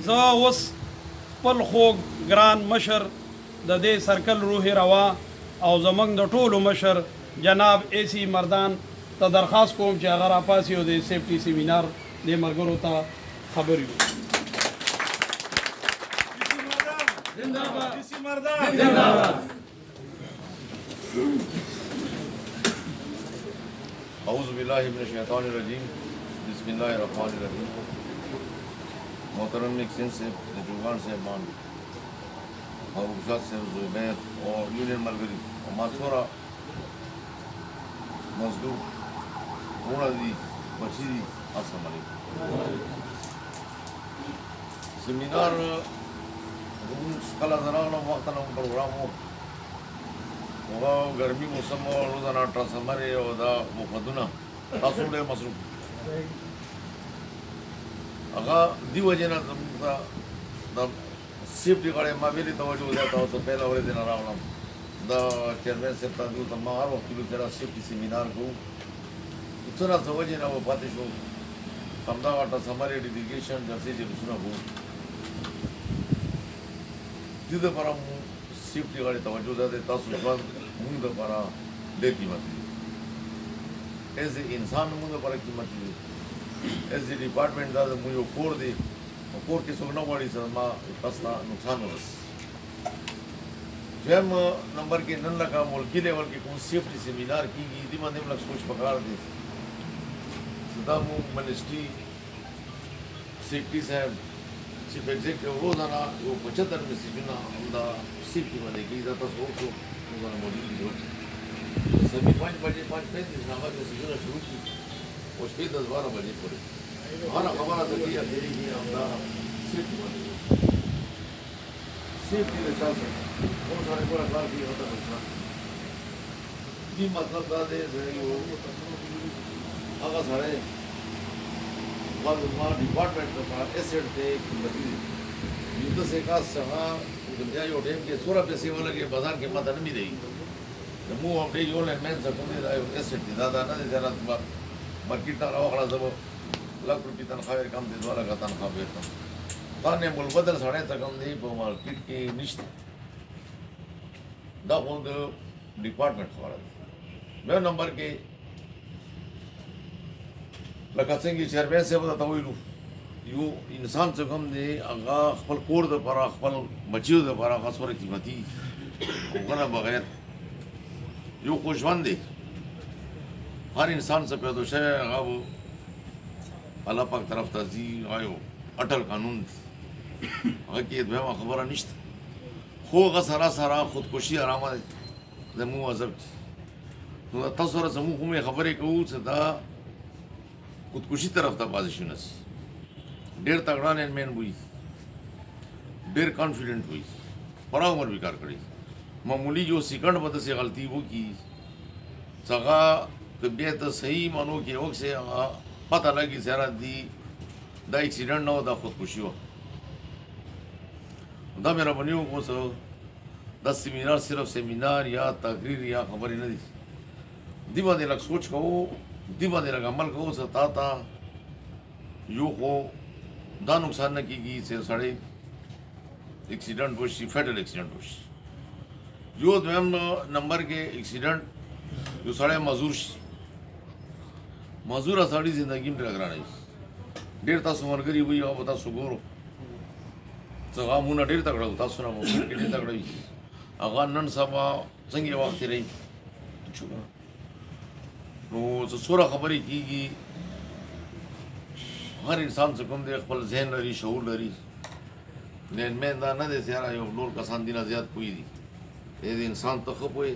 زه اوس خپل خوږ ګران مشر د دې سرکل روح روا او زمونږ د ټولو مشر جناب اے سی مردان ته درخواست کوم چې هغه راپاسي او د سیفټي سیمینار دې ملګرو ته خبر یو اعوذ باللہ من الشیطان الرجیم بسم اللہ الرحمن الرحیم محترم مکسن سے جوگان صاحبان اور رخصت سے زبیر اور یونین ملگری اور ماسورا مزدور رونا دی بچی دی السلام علیکم سیمینار کلا زراغنا وقتا نا پروگرام ہو गर्मी मौसम रोजाना ट्रांसफार्मर دا مخدونه تاسو له مصروف هغه دی وجنه دا سیفټي غړې ما ویلي توجه وځه تاسو په لور دې نه راغلم دا چیرمن صاحب ته دوی ما هر وخت له سره سیفټي سیمینار کو څنګه توجه نه و پاتې شو همدا واټه سماري ډیلیګیشن داسې چې رسونه وو دې لپاره سیفټي غړې توجه ده تاسو ځوان موږ لپاره ډېر قیمتي دي ایز انسان موږ لپاره قیمتي دي ایز ډپارټمنټ دا موږ یو کور دی او کور کې څوک نه غواړي چې ما تاسو ته نقصان ورسي دویم نمبر کې نن لکه ملکي لیول کې کوم سیفټي سیمینار کېږي دې باندې موږ سوچ پکار دی دا موږ منسټري سیفټي صاحب چیف ایگزیکټیو روزانه یو 75 میسیجونه همدا سیفټي باندې کېږي دا تاسو اوسو موږ موجود دي سبھی 5 بجے 5:35 نامه میسیجونه شروع کی او شپې 10-12 بجې پورې هر خبره ته کېږي چې همدا سیفټي باندې سیفټي له چا سره کوم سره کومه کار کوي هغه ته دې مطلب دا دی چې یو هغه سره ما ډپارټمنټ لپاره ایسټ دی قیمتي دی یو د څه څنګه د بیا یو ټیم کې څوره پیسې ولګي بازار کې ماته نه میدي د مو هم دی یو نه مېن څه کوم دی دا یو ایسټ دی دا نه دی چې مارکیټ ته راوغړا زبر لک روپی تنخواه کم دی 2 لک تنخواه ورته باندې مول بدل سړی ته کم دی په مارکیټ کې نشته دا خو د ډپارټمنټ خبره ده بل نمبر کې لکه څنګه چیرمن صاحب ته ویلو یو انسان څه کوم دی هغه خپل کور د پر خپل بچیو د پر هغه سره قیمتي وګړه بغیر یو خوشوند دی هر انسان څه پیدا شوی هغه الله پاک طرف ته ځي آیو اټل قانون هغه کې دوه خبره نشته خو هغه سره سره خودکشي آرامه ده زمو عذاب نو تاسو سره زمو کومه خبرې کوو چې دا خودکشي طرف ته بازی شونس ډېر تگڑا نه مین وي ډېر کانفیډنٹ وي پورا عمر بھی کار کړی معمولی جو سیکنڈ بده سے غلطی وہ کی څنګه طبیعت صحیح مانو کې وخت سے پتہ لګی زیاره دی دا ایکسیډنټ نه دا خودکشي و دا میرا بنیو کو سو دا سیمینار صرف سیمینار یا تقریر یا خبرې نه دي دی باندې لږ سوچ کوو دی باندې لږ عمل کوو چې تا یو خو دا نقصان نه کېږي چې سړی ایکسیډنټ وشي فیټل ایکسیډنټ وشي یو دویم نمبر کې ایکسیډنټ یو سړی مزدور شي مزدوره سړی زندګي م ډېره ګرانه وي ډېر تاسو ملګري وي او به تاسو ګورو څه غمونه ډېر تکړه وو تاسو نه مو ډېر تکړه وي هغه نن سبا څنګه وخت تېروي نو څوره خبرې کېږي هر انسان څه کوم دی خپل ذهن لري شعور لري مین دا نه دی چې یو نور کسان دي نه زیات پوهېږي دې انسان ته ښه پوهې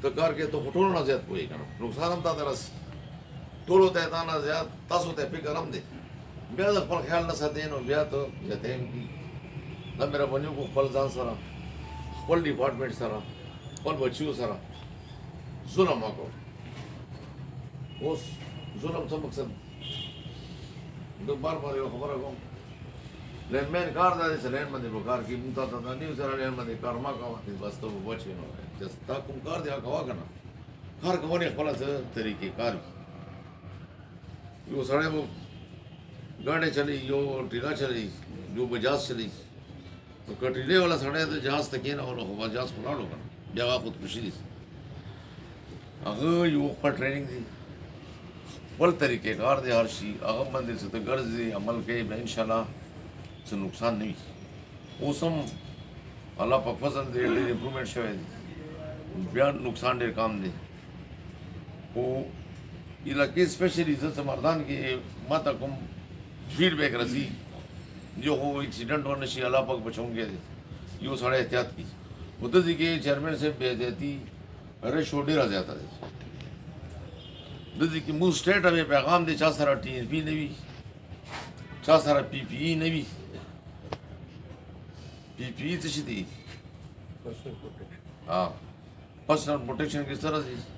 ته کار کوې ته خو ټولو نه زیات پوهېږي که نه نقصان هم تا ته رسي ټولو ته تا نه زیات تاسو ته فکر هم دی بیا د خپل خیال نه ساتې نو بیا ته یتیم کي دا مهرباني وکړو خپل ځان سره خپل ډپارټمنټ سره خپل بچیو سره ظلم مه کوو اوس ظلم څه مقصد د بار بار یو خبره کوم لینمین کار دا دی چې لین باندې به کار کړي موږ ته دا نه وي سره لین باندې کار مه کوه بس ته به بچ وي نو چې تا کوم کار دی هغه کوه که نه کار کوونې خپله څه طریقې کار وي یو سړی به गाड़ी चली यो टीला चली जो बजाज चली तो कटीले वाला सड़े तो जहाज तक ना और बजाज को लाड़ो कर जगह खुद खुशी दी अगर यो पर ट्रेनिंग दी बल तरीके कार दे हर शी अगर बंदे से तो गर्ज दे अमल के इंशाल्लाह से नुकसान नहीं मौसम अल्लाह पाक फजल दे इम्प्रूवमेंट शवे बयान नुकसान दे काम दे वो इलाके स्पेशली जैसे मर्दान के माता कुम फीडबैक रसी जो हो एक्सीडेंट होने से अल्लाह पाक बचाऊंगे यो साढ़े एहतियात की उधर जी के चेयरमैन से बेजती अरे छोटे रह जाता है ददी की मुंह स्टेट हमें पैगाम दे चा सारा TNP ने भी चा सारा PPE ने भी PPE तो शी हाँ पर्सनल प्रोटेक्शन किस तरह से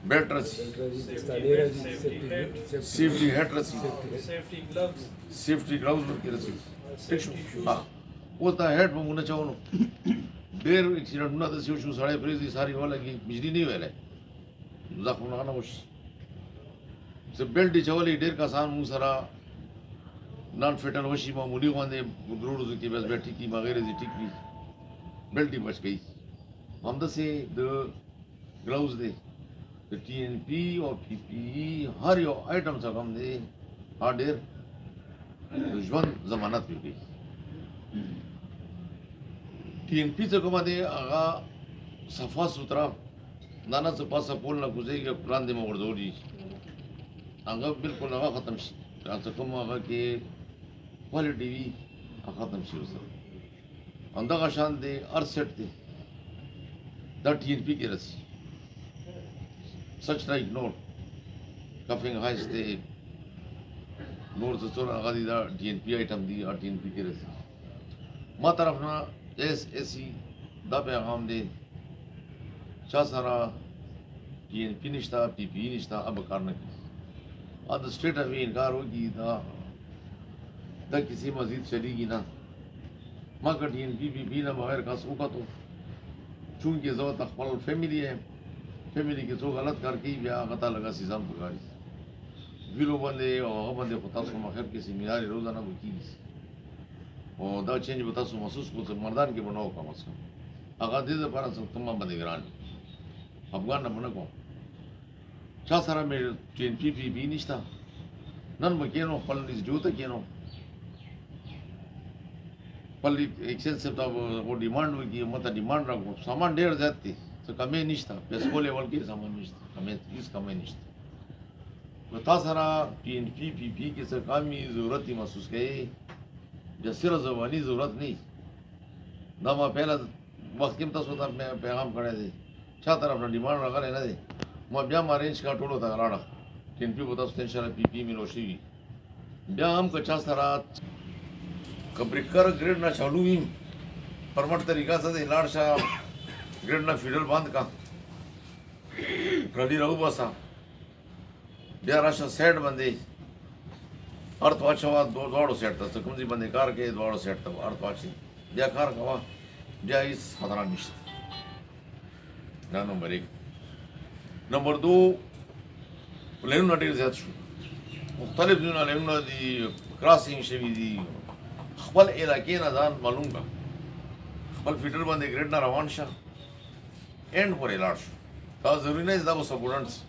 बेल्ट रसी सेफ्टी हेट रसी सेफ्टी ग्लव्स की रसी हाँ वो तो हेड में मुन्ना चाहो देर एक्सीडेंट ना तो शू साढ़े प्रेस सारी वाला की बिजली नहीं वाला जख्म ना उस से बेल्ट चावली देर का सान मुंह सारा नॉन फेटल वशी मामूली वांदे गुदरूड़ की बस बैठी की वगैरह जी ठीक भी बेल्ट ही बच गई हम तो से the gloves they the TNP और PPE हर यो आइटम से कम दे हार्डवेयर दुश्मन जमानत भी गई TNP से कम दे आगा सफा सुथरा नाना से पास पोल ना गुजरेगी प्लान दे मगर दौड़ी आगा बिल्कुल आगा खत्म शी से कम आगा के क्वालिटी भी खत्म शी उस अंदा का शान दे सेट दे द TNP के रसी such like note cuffing highs दे नोट से चोर आगा दी दा TNP आइटम दी और TNP के रसी मा तरफ ना SSC दा पैगाम दे चा सारा TNP निश्ता PPE निश्ता अब करने की आद स्टेट अभी इनकार होगी दा किसी मजीद चलेगी ना माँ का TNP PPE ना बगैर का सूखा तो चूंकि ज़रूरत अखबार फैमिली है फैमिली के तो गलत करके ब्याह गता लगा सीज़ाम पकाई विलो बंदे और बंदे पता सो मखर के सेमिनार रोज़ाना बुकी और दा चेंज बता सो महसूस को मर्दान के बनाओ का मसला अगर दे पारा सब तमाम बंदे ग्रांड अफगान न बना को चा सारा मेरे TNP PPE निश्ता नन मकेनो पल इस जो तक केनो पल एक्सपेंसिव था वो डिमांड होगी मतलब डिमांड रखो सामान ढेर जाती तो कमे निश्ता पेस्को लेवल के सामान निश्ता कमे इस कमे निश्ता बता सारा TNP PPE के से कामी ज़रूरत ही महसूस करी जैसे ज़बानी ज़रूरत नहीं ना मैं पहला वक्त किम तक सोता मैं पैगाम करे थे छा तरफ अपना डिमांड रखा लेना दे मैं ब्याह मारेंज का टोलो था लाड़ा TNP बता सुन इंशाल्लाह PPE में लोशी ब्याह हम कच्चा सारा कब्रिकर ग्रेड ना चालू ही परमट तरीका से लाड़ शाह ग्रेड ना फीडल बांध का रली रहू बसा ब्याह राशा सेट बंदे अर्थ वाचवा दौड़ो सेट था तो कमजी बंदे कार के दौड़ो सेट था अर्थ वाची ब्याह कार कवा ब्याह इस खतरा निश्चित ना नंबर 1 नंबर 2 लेना डेढ़ ज़्यादा शु मुख्तलिफ दुनिया लेना दी क्रॉसिंग शवी दी खपल इलाके ना जान मालूम का खपल फीडर बंदे ग्रेड ना रवान शाह एंड पर इलाज का जरूरी नहीं ज़्यादा वो सपोर्टेंट्स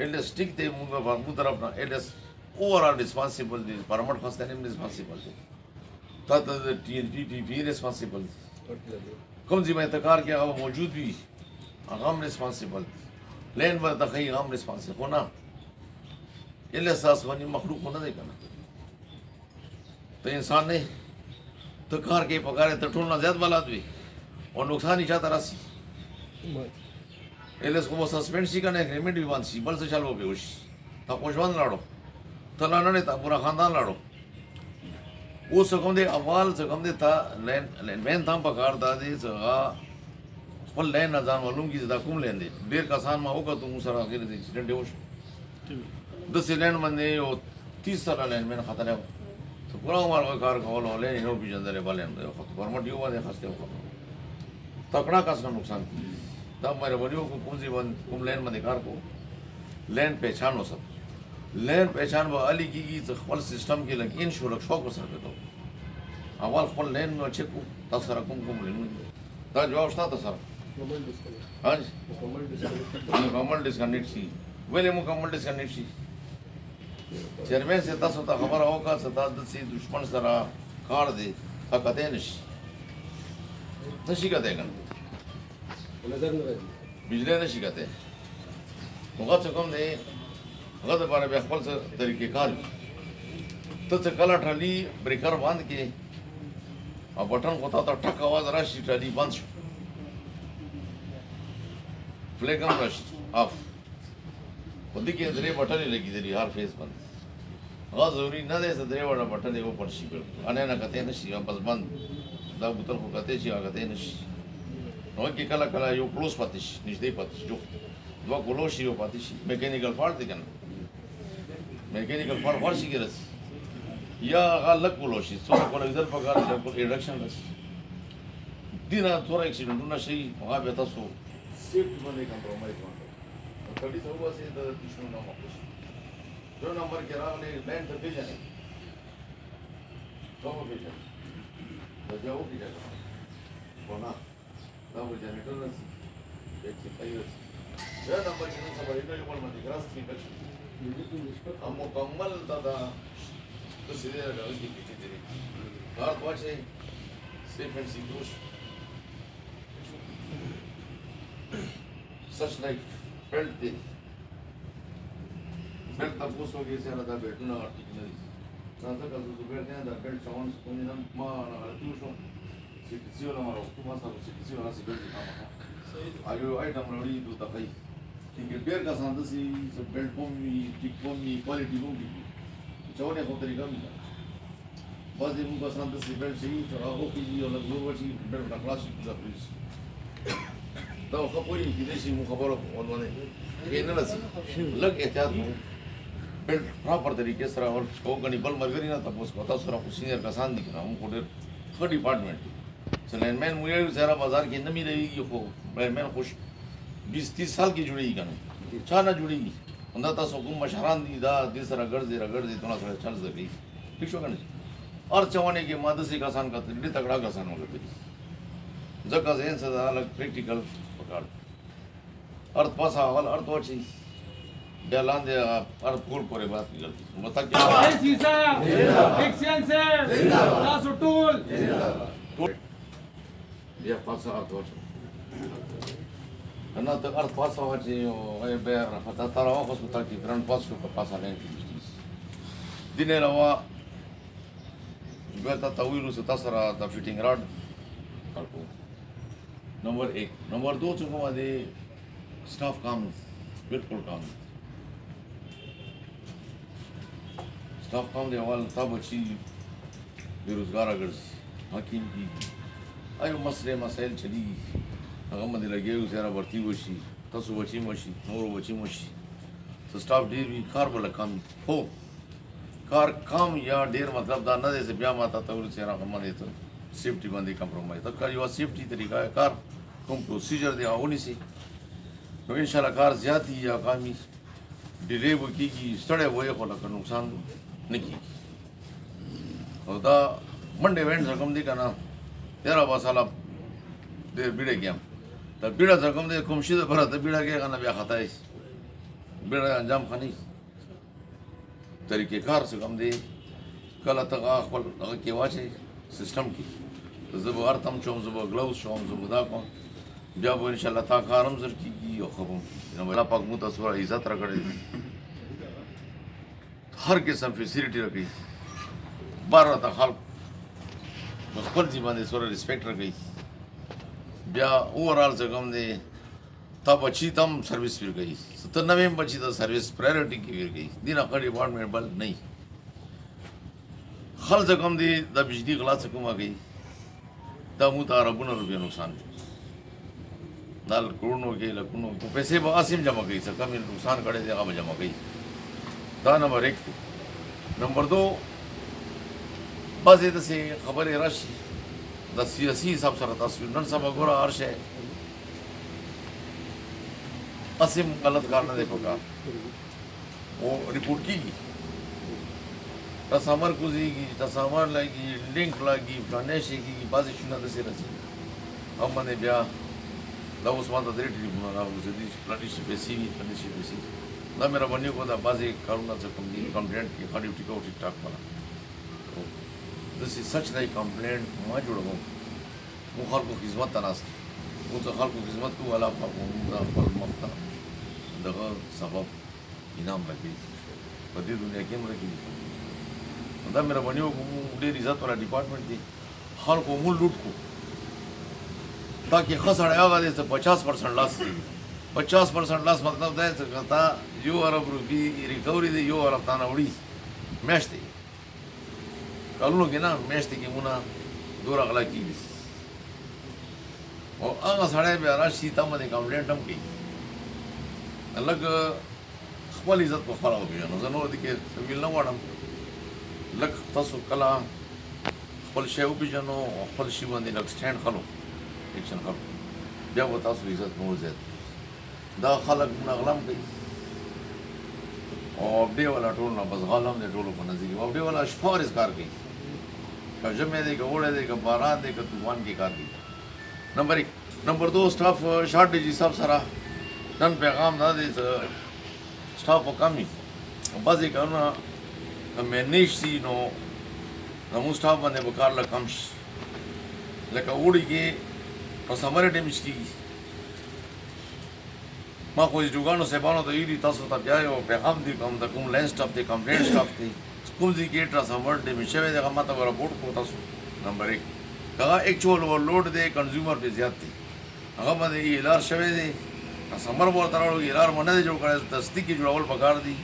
एल्डस स्टिक थे मुंह तरफ ना एल्डस ओवरऑल रिस्पांसिबल दी परमट खास्ते ने रिस्पांसिबल थे ताता TNP PPE रिस्पांसिबल कौन सी मैं तकार के अब मौजूद भी आगाम रिस्पांसिबल लेन पर तखई आगाम रिस्पांसिबल होना एल्डस सास बनी मखलूक होना नहीं करना तो इंसान ने तकार के पकारे तटोलना ज़्यादा वाला भी और नुकसान ही चाहता राशि एल्डस को वो सस्पेंड सी करने एग्रीमेंट भी बांध सी बल से चालू हो उस ता कोशवान लाड़ो तलाना ने ता पूरा खानदान लाड़ो वो सकम दे अवाल सकम दे था लेन मैन था पकार था दे सगा पल लेन ना जान मालूम की ज़्यादा कुम लेन दे देर का सान माँ होगा तुम सारा अकेले दे एक्सीडेंट है वो 10 लेन बंदे वो 30 साल लेन मैंने खाता ले तो पूरा उम्र का कार का वाला लेन इन्हों भी जंदरे वाले हैं तो परमट युवा दे खास्ते हो तकड़ा कसना नुकसान तब मेरे बड़ियों को कुम लेन में कार को लेन पहचानो सब لین پہچان به علی کیږي چې خپل سیستم کې لګین شو لک شوق سره کېدو اول خپل لین نو چک تاسو سره کوم لینونه دا جواب شته تاسو سره ها مکمل ډسکنیکټ شي ولې مکمل ډسکنیکټ شي چیرمن سے تاسو ته خبر اوکا ستا د سي دشمن سره کار دی طاقت نشي نشي کته کنه نظر نه راځي بجلی نشي کته هغه څه کوم دی هغه د باندې خپل څه طریقې کار ته څه کله ټرالي بریکر باندې کې او بټن کوتا ته ټک आवाज راشي ټرالي بند شو فلیګم راشي اف په دې کې درې بټنې لګې دي هر فیس باندې هغه ضروري نه دی چې درې وړه بټنې و پر شي انه نه کته نشي بس بند دا بوتل خو کته شي هغه ته نشي نو کې کله کله یو کلوز پاتې شي نږدې پاتې شي دوه کلوز شي یو پاتې شي میکانیکل فالټ دی کنه میکانیکل فالټ ورشي کې رس یا غلط کلوز شي څو کله ایدل په کار د انډکشن رس دینه څور اکسیډنټونه شي هغه به تاسو سیفټ باندې کمپرمایز وکړئ کله چې واسه د دښمن نوم وکړي جو نمبر کې راغلي لین ته پیژنې نو پیژنې دا جو پیژنې ونه دا و جنریټر رسي یک څه پای رسي دا نمبر کې نو سبا یې یو بل باندې ګراس کې کړی هم مکمل دا د سیده راغلي کې دي کار واچي سیف اینڈ سیکور such like belt this belt tapos ho gaye sara da belt na articulate nasa ka so belt ne da belt sounds kuni nam ma na tu so sikisio na maro tu ma sa sikisio na si belt na ma ayo item lori tu ta kai ki ber ka san da si belt pomi tik pomi quality pomi chone ko tarika mi bas de mu ka san da si belt si to ho ki yo la global si belt na class da please دا خو پوری کې دې شي مخابره ونه کې نه لسی لګ احتیاط وو بل پراپر طریقې سره اور کو غني بل مرګري نه تاسو کو تاسو سره سینیئر کسان دي کنه هم کوډر خو ډپارټمنټ چلین مین مو یو سره بازار کې نه میږي خو مین خوش 20-30 سال کې جوړیږي کنه چا نه جوړیږي انده تاسو کوم مشران دي دا دې سره ګرځي تونه سره چل ځي ٹھیک شو کنه اور چوانه کې ماده سي کسان کا دې تکړه کسان وګړي ځکه زين سره الګ پریکټیکل अर्थ पास आवल अर्थ वची बेलान दे अर्थ पूर्ण पूरे बात की गलती बता क्या सीसा एक्शन से जिंदाबाद टूल ये पास अर्थ वची ना तो अर्थ पास वची ए बे फता तारा को सुता की ग्रांड पास को पास आने की दिने रवा बेटा तवील से तसरा द फिटिंग रॉड को नंबर 1 नंबर 2 चुको वादे स्टाफ काम बिल्कुल काम स्टाफ काम दे वाल तब अच्छी बेरोजगार अगर हकीम की आयो मसले मसाइल चली अगर मदे लगे उसे भर्ती वशी तसु वची मशी नोर वची मशी तो स्टाफ डेर भी कार वाला काम हो कार काम या डेर मतलब दा न दे से ब्या माता तौर से रा हम दे तो सेफ्टी बंदी कम्प्रोमाइज तो कर यो सेफ्टी तरीका है कार कोम प्रोसीजर दे आवनी सी तो इंशाल्लाह कार ज्यादा या कामी डिले वो की स्टडे वो ये कोला का नुकसान नहीं की और दा मंडे वेंट रकम दी का ना 13 साल दे बिड़े गया तो बिड़ा रकम दे कुमशी दे भरा तो बिड़ा के का ना ब्या खाता है बिड़ा अंजाम खानी तरीके कार से कम दे कल तक आखल के वाचे सिस्टम की जब अर्तम चोम जब ग्लव्स चोम जब दा को بیا به ان شاء الله تا کارم زر کیږي او خبم نو الله پاک مو تاسو سره عزت راکړي هر قسم فیسیلیټي راکړي بار ته خلک خپل ځبان سره ریسپیکټ راکړي بیا اوورال څنګه دې تا بچی تم سرویس ورکړي 97 بچی ته سرویس پرایورټي کې ورکړي دینه خړې ډپارټمنټ بل نه خل څنګه دې د بجلی غلا څخه کومه دا مو ته عربونو روپیا نقصان दाल करोड़ों के लखनऊ तो पैसे आसिम जमा गई सर कम नुकसान करे थे अब जमा गई दा नंबर 1 नंबर 2 बस ये से खबर है रश द सियासी सब सर तस्वीर नन सब गोरा अर्श है आसिम गलत कारण देखो का वो रिपोर्ट कीगी ट्रांसफार्मर कोजिगी ट्रांसफार्मर लागी लिंक लागी फलाने शे की बाजी शुना दसे रसी हम मने बिया दा उस माता दरे टेलीफोन ला उसे प्लानिश बेसी दा मेरा बनियो को दा बाजी कारुना से कंप्लेंट की खाली टिका ठीक ठाक बना this is such like complaint मा जुड़ो मु खाल को खिदमत तनास मु तो खाल को खिदमत को वाला मुदा पल मक्ता दगा सबब इनाम लगी बदी दुनिया के मरे की दा मेरा बनियो को दे इज्जत वाला डिपार्टमेंट थी खाल को मूल लूट को ताकि खसड़ आगा दे तो 50% लॉस थी 50% लॉस मतलब है तो कहता यो अरब रुपी रिकवरी दे यो अरब ताना उड़ी मैच थी कालू के ना मैच थी कि मुना दो अगला की और आगा साढ़े बारह सीता में कंप्लेंट हम की अलग खपल इज्जत को खराब हो गया ना जनो दिखे सभी लवाड़म लग तसु कला खपल शेव भी जनो खपल शिवन लग स्टैंड खलो एक्शन खलो जब वो तसु इज्जत मौजूद दा खलक मुना गलम गई और बे वाला टोल ना बस गलम दे टोलो को नजर और बे वाला शफार इस कार की जमे दे का ओड़े दे का बारात दे का तूफान की कार की नंबर 1 नंबर 2 स्टाफ शार्ट जी सब सारा नन पैगाम ना दे स्टाफ को कमी बस एक ना मैं निश सी नो नमु स्टाफ बने बकार ला कमश लेका उड़ी के और समरे डेमिश की मां कोई जुगानो से बानो तो इरी तसो तब जाए और पैगाम दी कम तक कुम लेंस स्टाफ थे कंप्लेंट स्टाफ थे कुम जी के ट्रांसफार्मर डेमिश वे जगह मत वाला बोर्ड को तसो नंबर 1 कहा एक्चुअल ओवरलोड दे कंज्यूमर पे ज्यादा अगर मैं ये इलार शवे दे समर बोल तराड़ो इलार मने जो करे दस्ती की जुड़ावल पगार दी